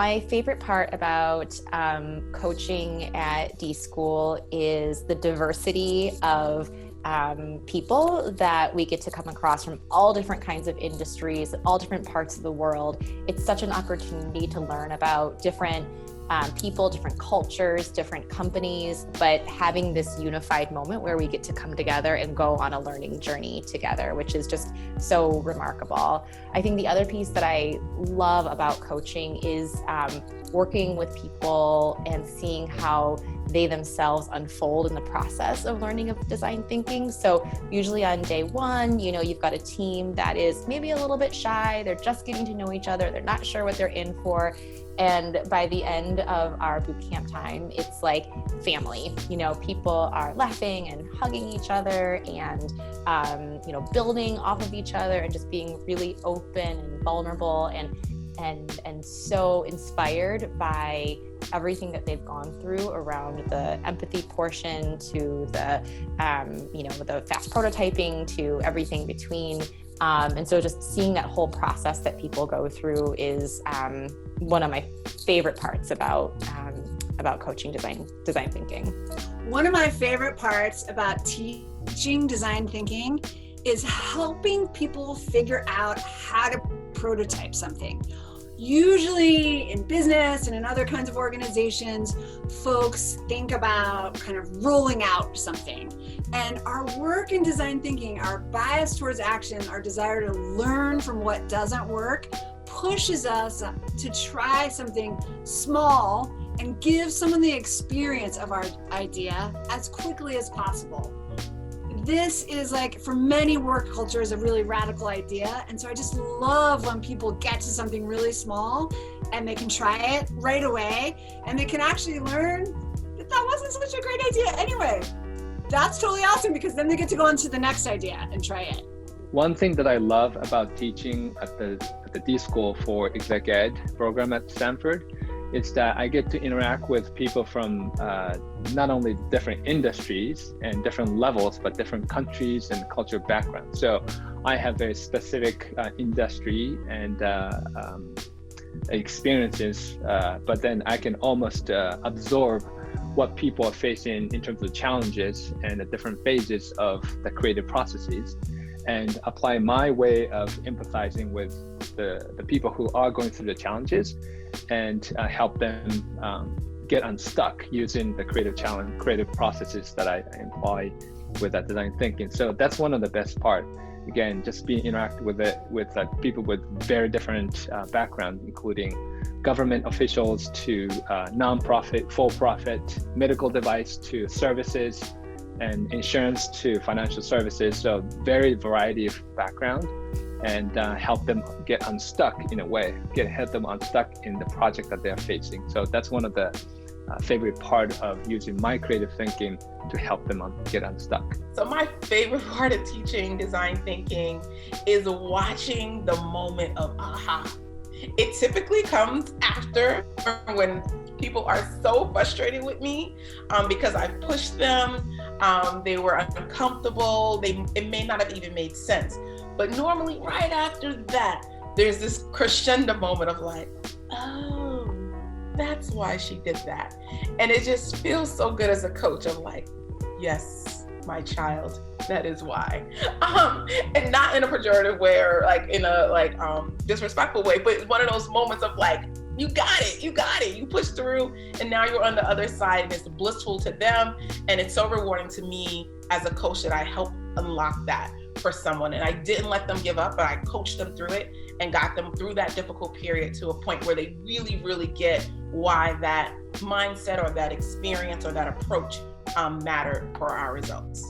My favorite part about coaching at D.school is the diversity of people that we get to come across from all different kinds of industries, all different parts of the world. It's such an opportunity to learn about different people, different cultures, different companies, but having this unified moment where we get to come together and go on a learning journey together, which is just so remarkable. I think the other piece that I love about coaching is working with people and seeing how they themselves unfold in the process of learning of design thinking. So usually on day one, you've got a team that is maybe a little bit shy, they're just getting to know each other, they're not sure what they're in for. And by the end of our boot camp time, it's like family. People are laughing and hugging each other and, building off of each other and just being really open and vulnerable and so inspired by everything that they've gone through around the empathy portion to the, the fast prototyping to everything between. And so just seeing that whole process that people go through is one of my favorite parts about coaching design thinking. One of my favorite parts about teaching design thinking is helping people figure out how to prototype something. Usually in business and in other kinds of organizations, folks think about kind of rolling out something. And our work in design thinking, our bias towards action, our desire to learn from what doesn't work, pushes us to try something small and give someone the experience of our idea as quickly as possible. This is, like, for many work cultures, a really radical idea. And so I just love when people get to something really small and they can try it right away and they can actually learn that wasn't such a great idea anyway. That's totally awesome, because then they get to go on to the next idea and try it. One thing that I love about teaching at the D.school for Exec Ed program at Stanford is that I get to interact with people from not only different industries and different levels, but different countries and cultural backgrounds. So I have very specific industry and experiences, but then I can almost absorb what people are facing in terms of challenges and the different phases of the creative processes, and apply my way of empathizing with the people who are going through the challenges and help them get unstuck using the creative processes that I employ with that design thinking. So that's one of the best part. Again, just being interactive with people with very different backgrounds, including government officials to nonprofit, for-profit, medical device to services, and insurance to financial services. So very variety of background, and help them get unstuck in a way, help them unstuck in the project that they're facing. So that's one of the favorite part of using my creative thinking to help them get unstuck. So my favorite part of teaching design thinking is watching the moment of aha. It typically comes after, when people are so frustrated with me because I pushed them, they were uncomfortable, it may not have even made sense. But normally right after that, there's this crescendo moment of like, oh, that's why she did that. And it just feels so good as a coach of like, yes, my child, that is why. And not in a pejorative way or like in a disrespectful way, but it's one of those moments of like, you got it, you pushed through, and now you're on the other side, and it's blissful to them. And it's so rewarding to me as a coach that I helped unlock that for someone. And I didn't let them give up, but I coached them through it and got them through that difficult period to a point where they really, really get why that mindset or that experience or that approach mattered for our results.